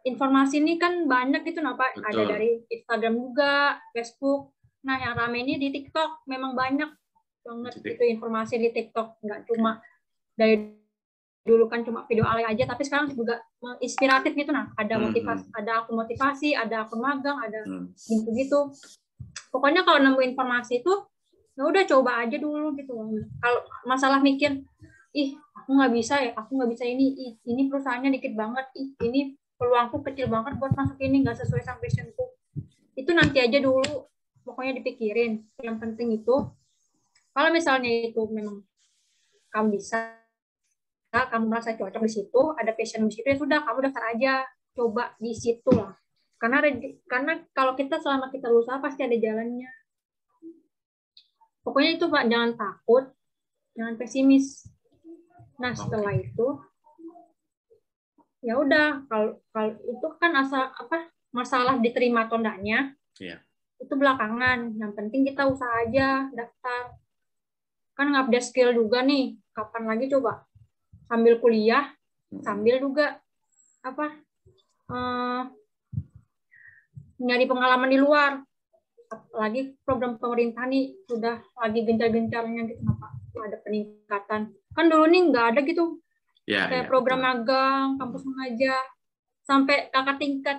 informasi ini kan banyak gitu Pak. Ada dari Instagram juga, Facebook. Nah yang rame ini di TikTok, memang banyak banget itu informasi di TikTok. Nggak cuma dari dulu kan cuma video alay aja, tapi sekarang juga inspiratif gitu. Nah ada motivasi, ada akun motivasi, ada akun magang, ada gitu-gitu. Pokoknya kalau nemu informasi itu ya udah coba aja dulu gitu. Kalau masalah mikir aku nggak bisa ya, aku nggak bisa ini perusahaannya dikit banget, ini peluangku kecil banget buat masuk ini, nggak sesuai sama passionku, itu nanti aja dulu pokoknya dipikirin. Yang penting itu kalau misalnya itu memang kamu bisa, kamu merasa cocok di situ, ada passion di situ, ya sudah kamu daftar aja. coba di situ lah. Karena kalau kita selama kita berusaha pasti ada jalannya. Pokoknya itu Pak, jangan takut, jangan pesimis. Nah setelah itu ya udah, kalau itu kan asal masalah diterima atau enggaknya itu belakangan. Yang penting kita usaha aja, daftar. Kan ngupdate skill juga nih. Kapan lagi coba sambil kuliah, sambil juga nyari pengalaman di luar. Apalagi program pemerintah nih sudah lagi gencar-gencarnya gitu, Pak. Ada peningkatan. Kan dulu nih nggak ada gitu. Kayak program magang, kampus mengajar, sampai kakak tingkat,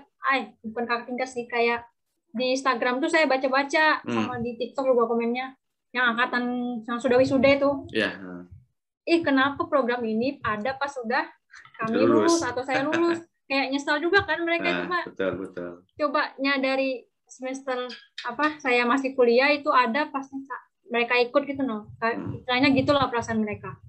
bukan kakak tingkat sih, kayak di Instagram tuh saya baca-baca, sama di TikTok juga komennya, yang angkatan yang sudah wisuda itu. Kenapa program ini ada pas sudah kami lulus atau saya lulus? Kayak nyesal juga kan mereka itu, Pak. Betul. Coba nyadari semester saya masih kuliah itu ada pas mereka ikut gitu Kayaknya gitulah perasaan mereka.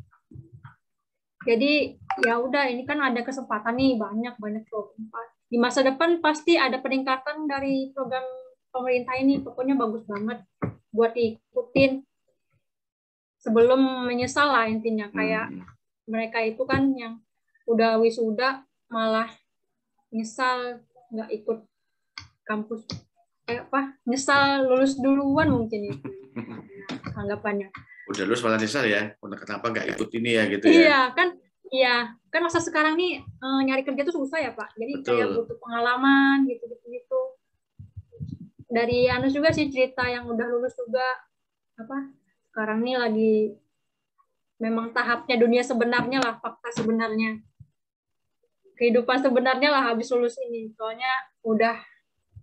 Jadi ya udah, ini kan ada kesempatan nih, banyak program. Di masa depan pasti ada peningkatan dari program pemerintah ini. Pokoknya bagus banget buat diikutin sebelum menyesal lah intinya. Kayak mereka itu kan yang udah wisuda malah nyesal nggak ikut kampus, nyesal lulus duluan mungkin itu anggapannya. Udah lulus malah nyesal ya, kenapa nggak ikut ini ya gitu ya. Iya kan masa sekarang nih nyari kerja tuh susah ya Pak. Jadi kayak butuh pengalaman gitu. Dari juga sih cerita yang udah lulus juga, sekarang nih lagi memang tahapnya dunia sebenarnya lah, fakta sebenarnya, kehidupan sebenarnya lah habis lulus ini. Soalnya udah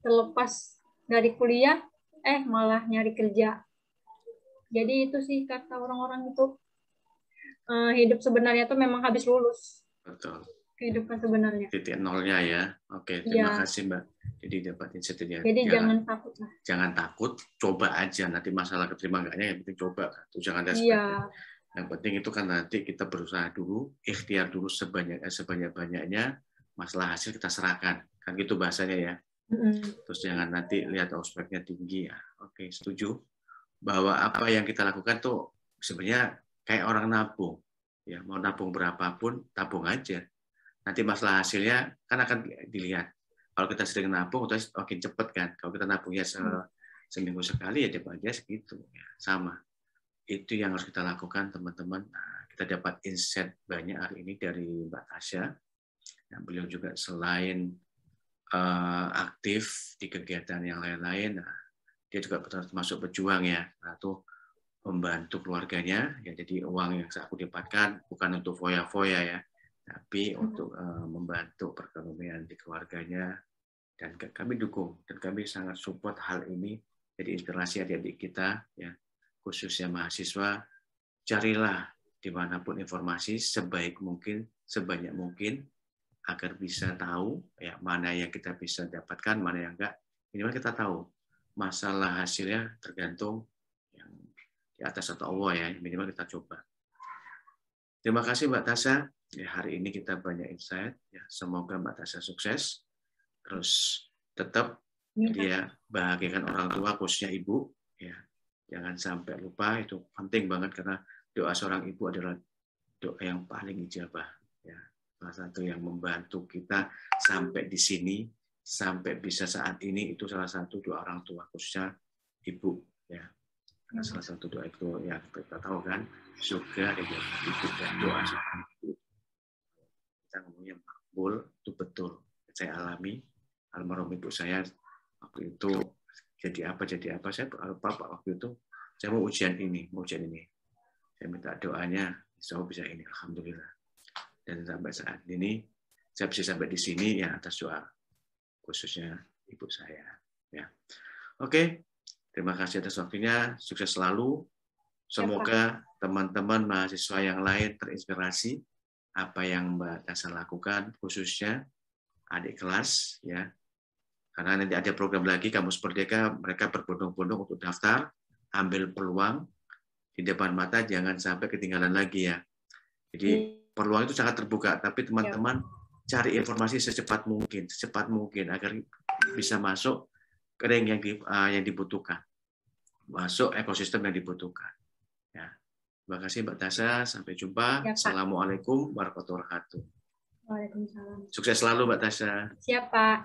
terlepas dari kuliah, malah nyari kerja. Jadi itu sih kata orang-orang itu, hidup sebenarnya tuh memang habis lulus. Betul. Kehidupan sebenarnya. Titik nolnya ya. Oke, terima kasih Mbak. Jadi dapat insight-nya. Jadi jangan takut lah. Jangan takut, coba aja. Nanti masalah keterima enggaknya yang penting coba. Jangan ada Yang penting itu kan nanti kita berusaha dulu, ikhtiar dulu sebanyak-banyaknya, masalah hasil kita serahkan. Kan gitu bahasanya ya. Terus jangan nanti lihat ospeknya tinggi ya. Oke, setuju. Bahwa apa yang kita lakukan tuh sebenarnya kayak orang nabung. Ya, mau nabung berapapun, tabung aja. Nanti masalah hasilnya kan akan dilihat. Kalau kita sering nabung, otomatis makin cepat kan. Kalau kita nabungnya seminggu sekali, ya dapat aja segitu. Ya, sama. Itu yang harus kita lakukan, teman-teman. Nah, kita dapat insight banyak hari ini dari Mbak Tasya. Nah, beliau juga selain aktif di kegiatan yang lain-lain, nah, dia juga termasuk berjuang ya, atau membantu keluarganya. Ya, jadi uang yang aku dapatkan bukan untuk foya-foya ya, tapi untuk membantu perekonomian di keluarganya. Dan kami dukung dan kami sangat support hal ini. Jadi inspirasi adik-adik kita, ya, khususnya mahasiswa, carilah dimanapun informasi sebaik mungkin, sebanyak mungkin, agar bisa tahu ya mana yang kita bisa dapatkan, mana yang enggak. Minimal kita tahu. Masalah hasilnya tergantung yang di atas atau Allah ya, minimal kita coba. Terima kasih Mbak Tasya. Ya, hari ini kita banyak insight. Ya, semoga Mbak Tasya sukses. Terus tetap dia bahagiakan orang tua, khususnya ibu. Ya, jangan sampai lupa, itu penting banget karena doa seorang ibu adalah doa yang paling ijabah. Ya, salah satu yang membantu kita sampai di sini, sampai bisa saat ini, itu salah satu doa orang tua, khususnya ibu. Ya, karena salah satu doa itu yang kita tahu kan, surga ada ibu dan doa seorang ibu. Kita ngomongnya makbul, itu betul. Saya alami, almarhum ibu saya waktu itu jadi apa, saya lupa waktu itu, saya mau ujian ini. Saya minta doanya, insya Allah bisa ini, alhamdulillah. Dan sampai saat ini, saya bisa sampai di sini ya atas doa khususnya ibu saya. Ya, oke. Terima kasih atas waktunya. Sukses selalu. Semoga teman-teman mahasiswa yang lain terinspirasi apa yang Mbak Tasya lakukan, khususnya adik kelas, ya. Karena nanti ada program lagi, Kampus Merdeka, mereka berbondong-bondong untuk daftar, ambil peluang di depan mata, jangan sampai ketinggalan lagi ya. Jadi peluang itu sangat terbuka, tapi teman-teman cari informasi secepat mungkin agar bisa masuk ke ring yang dibutuhkan, masuk ekosistem yang dibutuhkan. Ya. Terima kasih Mbak Tasya, sampai jumpa. Ya, Pak. Assalamualaikum warahmatullahi wabarakatuh. Waalaikumsalam. Sukses selalu Mbak Tasya. Siap, Pak.